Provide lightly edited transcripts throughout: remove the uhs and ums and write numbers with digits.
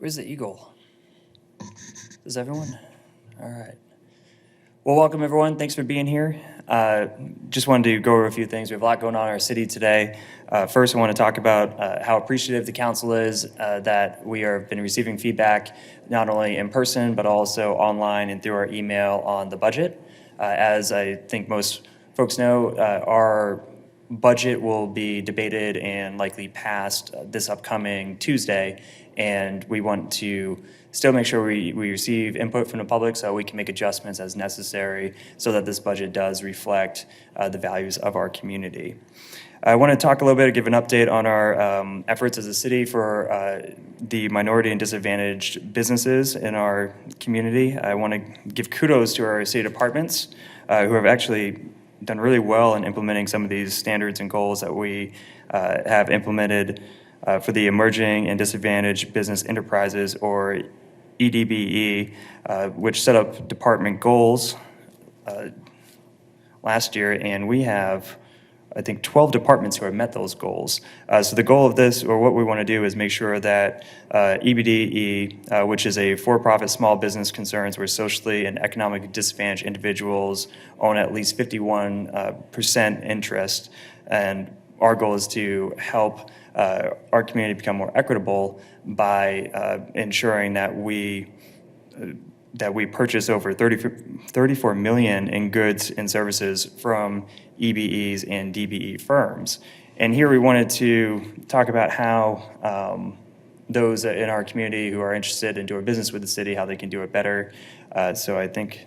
Where's the eagle? Is everyone? All right. Well, welcome everyone. Thanks for being here. Just wanted to go over a few things. We have a lot going on in our city today. First, I want to talk about how appreciative the council is that we have been receiving feedback not only in person but also online and through our email on the budget. As I think most folks know, our budget will be debated and likely passed this upcoming Tuesday, and we want to still make sure we receive input from the public so we can make adjustments as necessary so that this budget does reflect the values of our community. I want to talk a little bit, give an update on our efforts as a city for the minority and disadvantaged businesses in our community. I want to give kudos to our city departments who have actually done really well in implementing some of these standards and goals that we have implemented for the emerging and disadvantaged business enterprises, or EDBE, which set up department goals last year, and we have, I think, 12 departments who have met those goals. So the goal of this, or what we want to do, is make sure that EBDE, which is a for-profit small business concerns where socially and economically disadvantaged individuals own at least 51% interest, and our goal is to help our community become more equitable by ensuring that we purchase over 34 million in goods and services from EBEs and DBE firms. And here we wanted to talk about how those in our community who are interested in doing business with the city, how they can do it better. So I think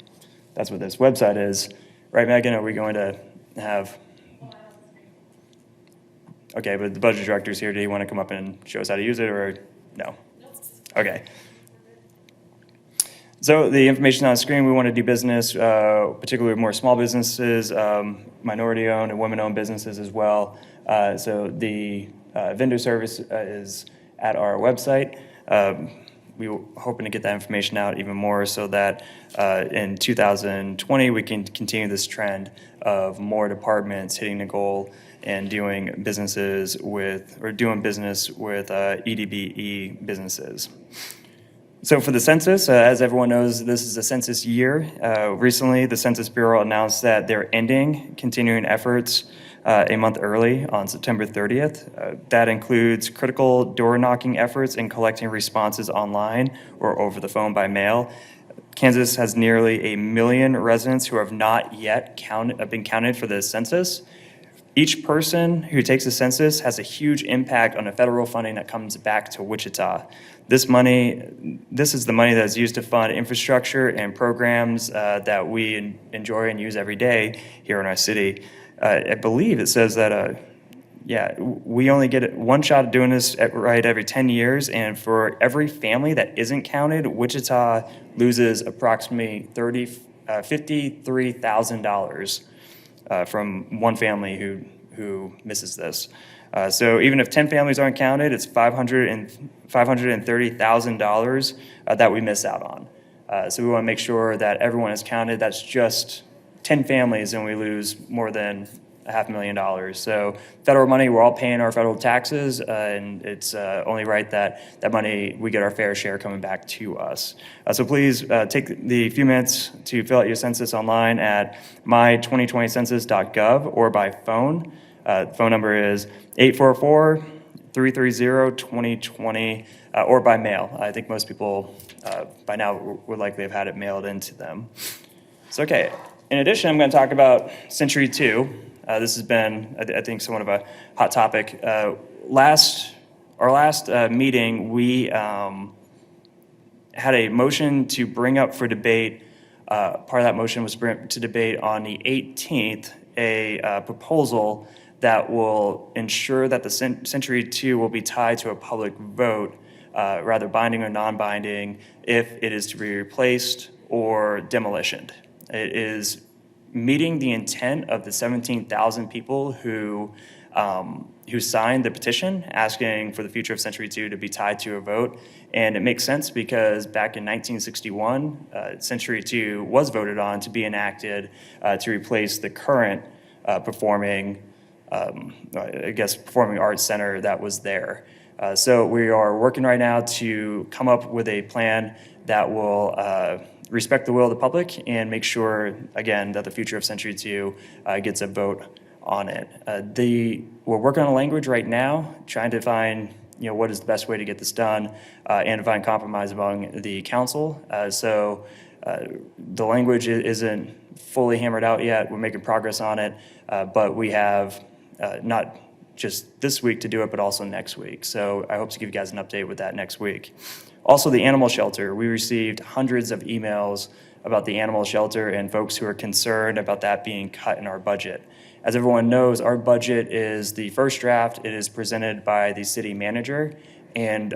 that's what this website is. Right, Megan, are we going to have... Okay, but the budget director's here. Do you want to come up and show us how to use it, or no? Okay. So the information on the screen, we want to do business, particularly with more small businesses, minority-owned and women-owned businesses as well. So the vendor service is at our website. We were hoping to get that information out even more so that in 2020 we can continue this trend of more departments hitting the goal and doing business with EDBE businesses. So for the census, as everyone knows, this is a census year. Recently, the Census Bureau announced that they're ending continuing efforts a month early on September 30th. That includes critical door knocking efforts and collecting responses online or over the phone by mail. Kansas has nearly 1 million residents who have not yet been counted for the census. Each person who takes the census has a huge impact on the federal funding that comes back to Wichita. This is the money that is used to fund infrastructure and programs that we enjoy and use every day here in our city. I believe it says that, we only get one shot at doing this right every 10 years, and for every family that isn't counted, Wichita loses approximately $53,000 from one family who misses this. So even if 10 families aren't counted, it's $530,000 that we miss out on. So we want to make sure that everyone is counted. That's just 10 families, and we lose more than $500,000. So federal money, we're all paying our federal taxes, and it's only right that that money, we get our fair share coming back to us. So please take the few minutes to fill out your census online at my2020census.gov or by phone. The phone number is 844-330-2020 or by mail. I think most people by now would likely have had it mailed into them. So, okay. In addition, I'm going to talk about Century 2. This has been, I think, somewhat of a hot topic. Our last meeting, we had a motion to bring up for debate. Part of that motion was to debate on the 18th a proposal that will ensure that the Century 2 will be tied to a public vote, rather binding or non-binding, if it is to be replaced or demolitioned. It is meeting the intent of the 17,000 people who signed the petition asking for the future of Century 2 to be tied to a vote. And it makes sense because back in 1961, Century 2 was voted on to be enacted to replace the current performing arts center that was there. So we are working right now to come up with a plan that will respect the will of the public and make sure, again, that the future of Century 2 gets a vote on it. We're working on a language right now, trying to find what is the best way to get this done and to find compromise among the council. So the language isn't fully hammered out yet. We're making progress on it, but we have not just this week to do it, but also next week. So I hope to give you guys an update with that next week. Also, the animal shelter. We received hundreds of emails about the animal shelter and folks who are concerned about that being cut in our budget. As everyone knows, our budget is the first draft. It is presented by the city manager, and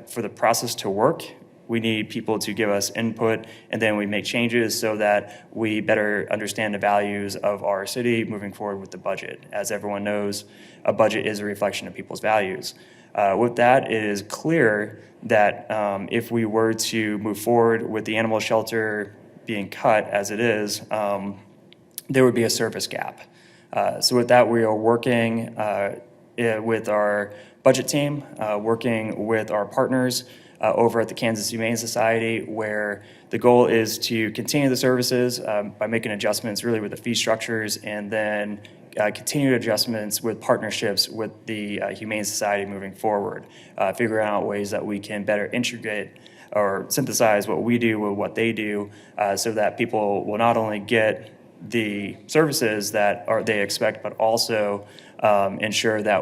for the process to work, we need people to give us input, and then we make changes so that we better understand the values of our city moving forward with the budget. As everyone knows, a budget is a reflection of people's values. With that, it is clear that if we were to move forward with the animal shelter being cut as it is, there would be a service gap. So with that, we are working with our budget team, working with our partners over at the Kansas Humane Society, where the goal is to continue the services by making adjustments really with the fee structures, and then continued adjustments with partnerships with the Humane Society moving forward, figuring out ways that we can better integrate or synthesize what we do with what they do, so that people will not only get the services that they expect, but also ensure that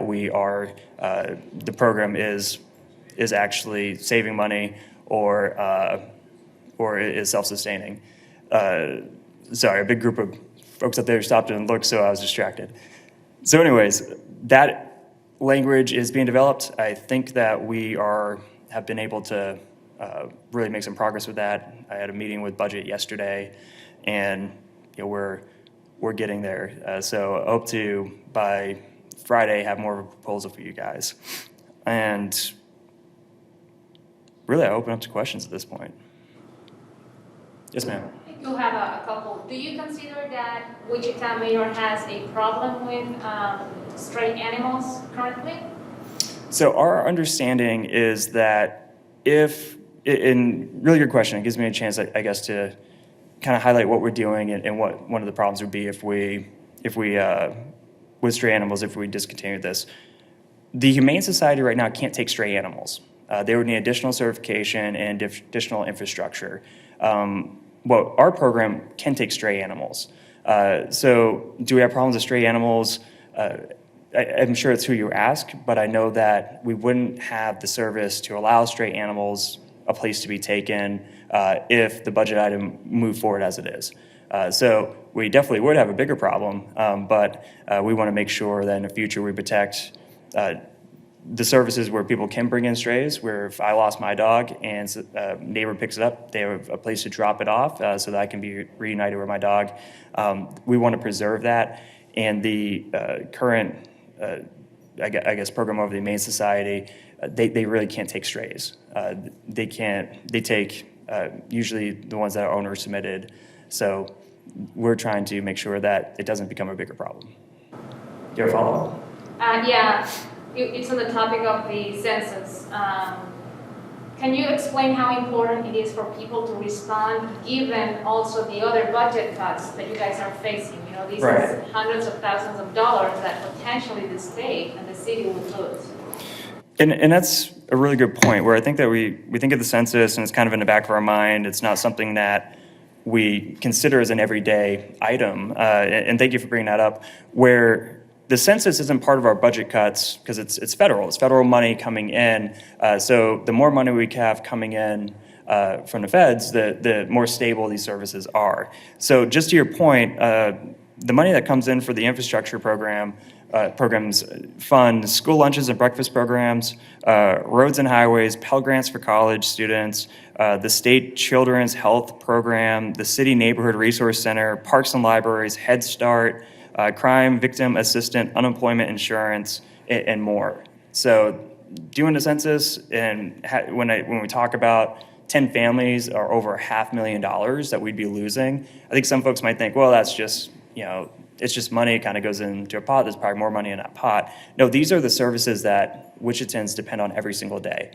the program is actually saving money or is self-sustaining. Sorry, a big group of folks up there stopped and looked, so I was distracted. So anyways, that language is being developed. I think that we have been able to really make some progress with that. I had a meeting with budget yesterday, and we're getting there. So I hope to, by Friday, have more of a proposal for you guys. And really, I open up to questions at this point. Yes, ma'am. I do have a couple. Do you consider that Wichita Mayor has a problem with stray animals currently? So our understanding is that in really good question, it gives me a chance, I guess, to kind of highlight what we're doing and what one of the problems would be if we with stray animals, if we discontinued this. The Humane Society right now can't take stray animals. They would need additional certification and additional infrastructure. Well, our program can take stray animals. So do we have problems with stray animals? I'm sure it's who you ask, but I know that we wouldn't have the service to allow stray animals a place to be taken if the budget item moved forward as it is. So we definitely would have a bigger problem, but we want to make sure that in the future we protect the services where people can bring in strays, where if I lost my dog and a neighbor picks it up, they have a place to drop it off so that I can be reunited with my dog. We want to preserve that. And the current, I guess, program over the Humane Society, they really can't take strays. They take usually the ones that are owner submitted. So we're trying to make sure that it doesn't become a bigger problem. Do you have a follow-up? Yeah. It's on the topic of the census. Can you explain how important it is for people to respond, given also the other budget cuts that you guys are facing? These are hundreds of thousands of dollars that potentially the state and the city would lose. And that's a really good point, where I think that we think of the census and it's kind of in the back of our mind. It's not something that we consider as an everyday item. And thank you for bringing that up, where the census isn't part of our budget cuts because it's federal. It's federal money coming in. So the more money we have coming in from the feds, the more stable these services are. So just to your point, the money that comes in for the infrastructure programs fund school lunches and breakfast programs, roads and highways, Pell Grants for college students, the state children's health program, the city neighborhood resource center, parks and libraries, Head Start, crime victim assistance, unemployment insurance, and more. So doing the census, and when we talk about 10 families or over $500,000 that we'd be losing, I think some folks might think, well, that's just it's just money, it kind of goes into a pot, there's probably more money in that pot. No, these are the services that Wichitans depend on every single day.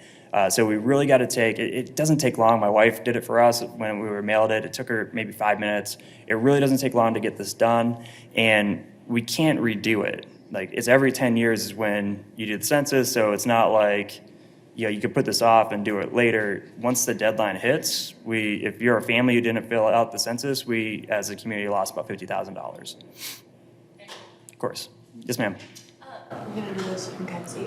So we really got to it doesn't take long. My wife did it for us when we were mailed it. It took her maybe 5 minutes. It really doesn't take long to get this done, and we can't redo it. Like, it's every 10 years is when you do the census, so it's not like, you could put this off and do it later. Once the deadline hits, if you're a family who didn't fill out the census, we as a community lost about $50,000. Of course. Yes, ma'am. I'm gonna do this so you can see.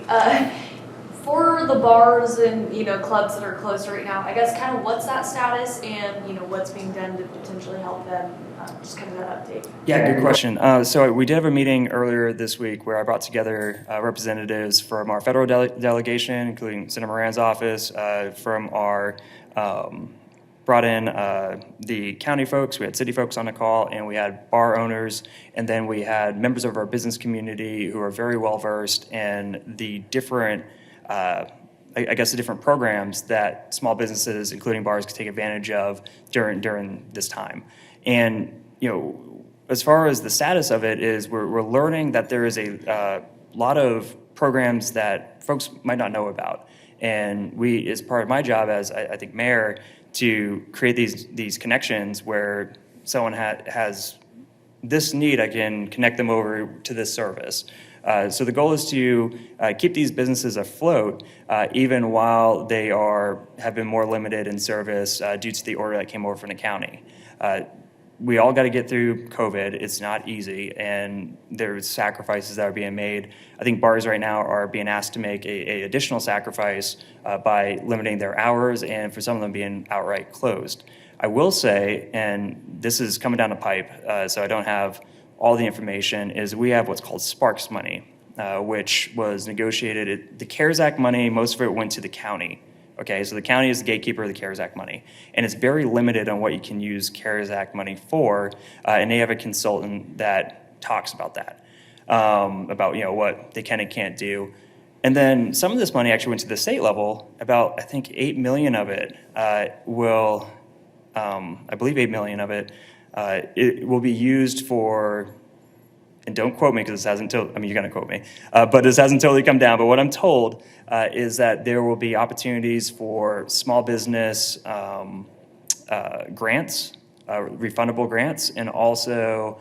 For the bars and clubs that are closed right now, I guess kind of what's that status and what's being done to potentially help them? Just kind of that update. Yeah, good question. So we did have a meeting earlier this week where I brought together representatives from our federal delegation, including Senator Moran's office, from our brought in the county folks, we had city folks on the call, and we had bar owners, and then we had members of our business community who are very well versed in the different I guess the different programs that small businesses, including bars, could take advantage of during this time. And as far as the status of it is, we're learning that there is a lot of programs that folks might not know about. And we, as part of my job as I think mayor, to create these connections where someone has this need, I can connect them over to this service. So the goal is to keep these businesses afloat even while they have been more limited in service due to the order that came over from the county. We all got to get through COVID. It's not easy, and there's sacrifices that are being made. I think bars right now are being asked to make a additional sacrifice by limiting their hours, and for some of them being outright closed. I will say, and this is coming down the pipe, so I don't have all the information, is we have what's called Sparks money, which was negotiated. The CARES Act money, most of it went to the county. Okay, so the county is the gatekeeper of the CARES Act money, and it's very limited on what you can use CARES Act money for, and they have a consultant that talks about that, about what they can and can't do. And then some of this money actually went to the state level. About, I think, 8 million of it I believe 8 million of it, it will be used for, and don't quote me because this hasn't you're going to quote me, but this hasn't totally come down. But what I'm told is that there will be opportunities for small business grants, refundable grants, and also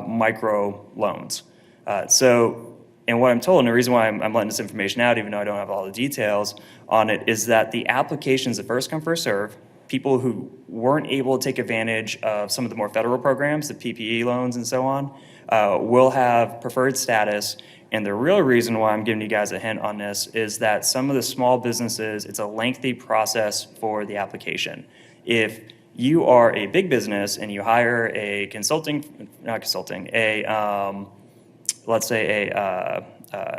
micro loans. And what I'm told, and the reason why I'm letting this information out, even though I don't have all the details on it, is that the applications, the first come, first serve. People who weren't able to take advantage of some of the more federal programs, the PPE loans and so on, will have preferred status. And the real reason why I'm giving you guys a hint on this is that some of the small businesses, it's a lengthy process for the application. If you are a big business and you hire a let's say a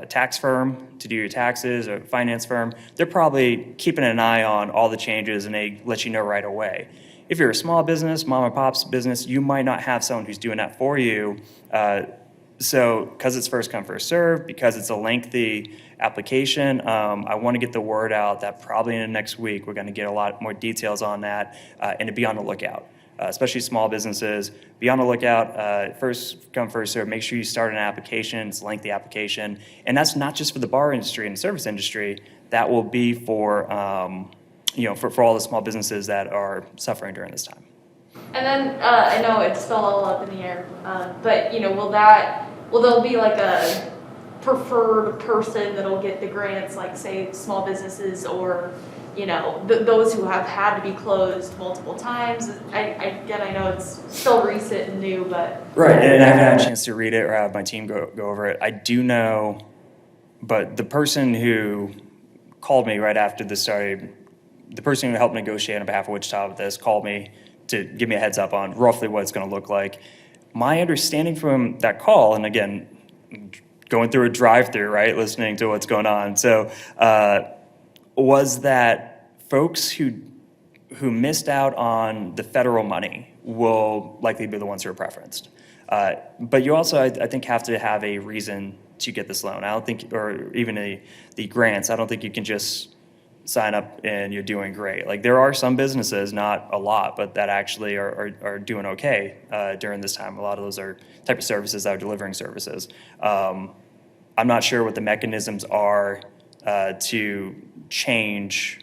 tax firm to do your taxes, or a finance firm, they're probably keeping an eye on all the changes and they let you know right away. If you're a small business, mom and pop's business, you might not have someone who's doing that for you. So because it's first come, first serve, because it's a lengthy application, I want to get the word out that probably in the next week we're going to get a lot more details on that, and to be on the lookout. Especially small businesses, be on the lookout. First come, first serve. Make sure you start an application. It's a lengthy application, and that's not just for the bar industry and the service industry. That will be for for all the small businesses that are suffering during this time. And then I know it's still all up in the air, but will there be like a preferred person that'll get the grants, like say small businesses or those who have had to be closed multiple times? I know it's still recent and new, but right. And I haven't had a chance to read it or have my team go over it. I do know, but the person who called me right after this started, the person who helped negotiate on behalf of Wichita with this, called me to give me a heads up on roughly what it's going to look like. My understanding from that call, and again, going through a drive-through, right, listening to what's going on, so was that folks who missed out on the federal money will likely be the ones who are preferenced. But you also, I think, have to have a reason to get this loan. I don't think, or even the grants, I don't think you can just sign up and you're doing great. Like there are some businesses, not a lot, but that actually are doing okay during this time. A lot of those are type of services that are delivering services. I'm not sure what the mechanisms are to change,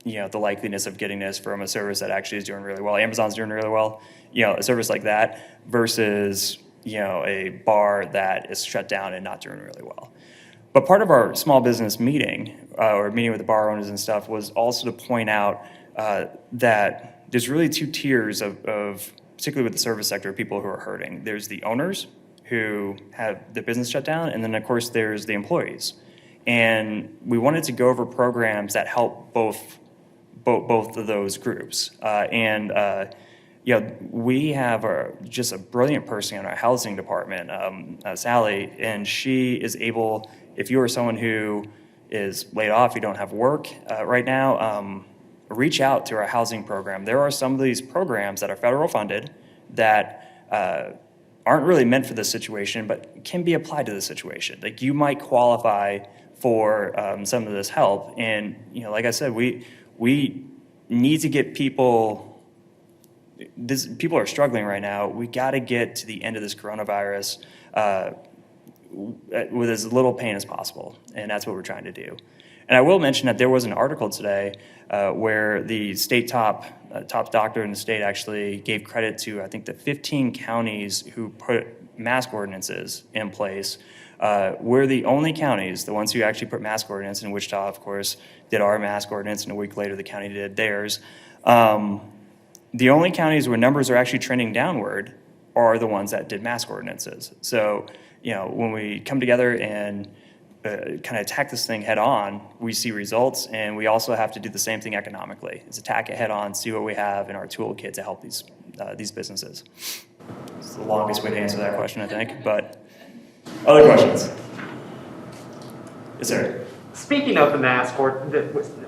the likeliness of getting this from a service that actually is doing really well. Amazon's doing really well, a service like that versus, a bar that is shut down and not doing really well. But part of our small business meeting, or meeting with the bar owners and stuff, was also to point out that there's really two tiers of, particularly with the service sector, people who are hurting. There's the owners who have their business shut down, and then of course there's the employees. And we wanted to go over programs that help both of those groups. We have just a brilliant person in our housing department, Sally, and she is able, if you are someone who is laid off, you don't have work right now, reach out to our housing program. There are some of these programs that are federal funded that aren't really meant for this situation, but can be applied to this situation. Like you might qualify for some of this help. And, like I said, we need to get people, people are struggling right now. We got to get to the end of this coronavirus with as little pain as possible. And that's what we're trying to do. And I will mention that there was an article today where the state top doctor in the state actually gave credit to, I think, the 15 counties who put mask ordinances in place. We're the only counties, the ones who actually put mask ordinance, in Wichita, of course, did our mask ordinance, and a week later the county did theirs. The only counties where numbers are actually trending downward are the ones that did mask ordinances. So, when we come together and kind of attack this thing head on, we see results, and we also have to do the same thing economically. Is attack it head on, see what we have in our toolkit to help these businesses. It's the longest way to answer that question, I think, but other questions? Yes, sir. Speaking of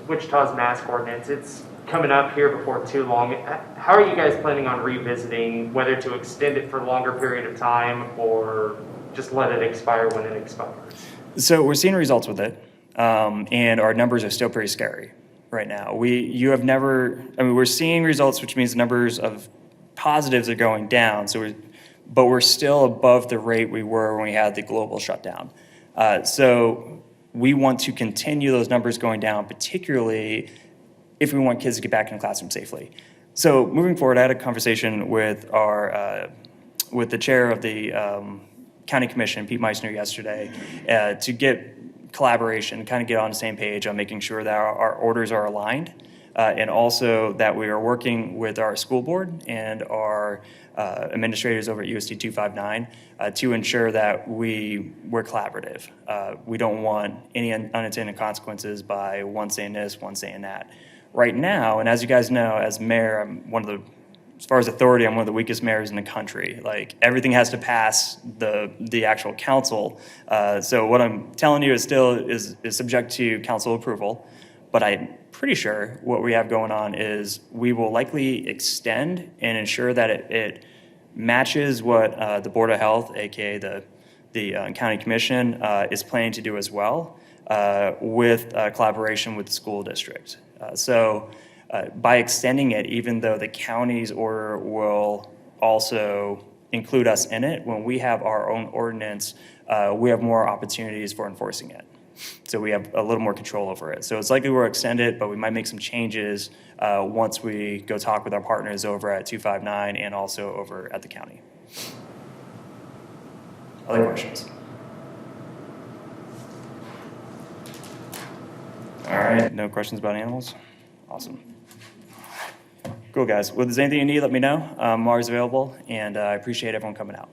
Wichita's mask ordinance, it's coming up here before too long. How are you guys planning on revisiting whether to extend it for a longer period of time or just let it expire when it expires? So we're seeing results with it, and our numbers are still pretty scary right now. We're seeing results, which means numbers of positives are going down. But we're still above the rate we were when we had the global shutdown. So we want to continue those numbers going down, particularly if we want kids to get back in the classroom safely. So moving forward, I had a conversation with with the chair of the County Commission, Pete Meissner, yesterday, to get collaboration, kind of get on the same page on making sure that our orders are aligned, and also that we are working with our school board and our administrators over at USD 259 to ensure that we're collaborative. We don't want any unintended consequences by one saying this, one saying that. Right now, and as you guys know, as mayor, as far as authority, I'm one of the weakest mayors in the country. Like everything has to pass the actual council. So what I'm telling you is subject to council approval. But I'm pretty sure what we have going on is we will likely extend and ensure that it matches what the Board of Health, aka the County Commission, is planning to do as well, with collaboration with the school district. So by extending it, even though the county's order will also include us in it, when we have our own ordinance, we have more opportunities for enforcing it. So we have a little more control over it. So it's likely we'll extend it, but we might make some changes once we go talk with our partners over at 259 and also over at the county. Other questions? All right, no questions about animals? Awesome. Cool, guys. Well, if there's anything you need, let me know. I'm always available, and I appreciate everyone coming out.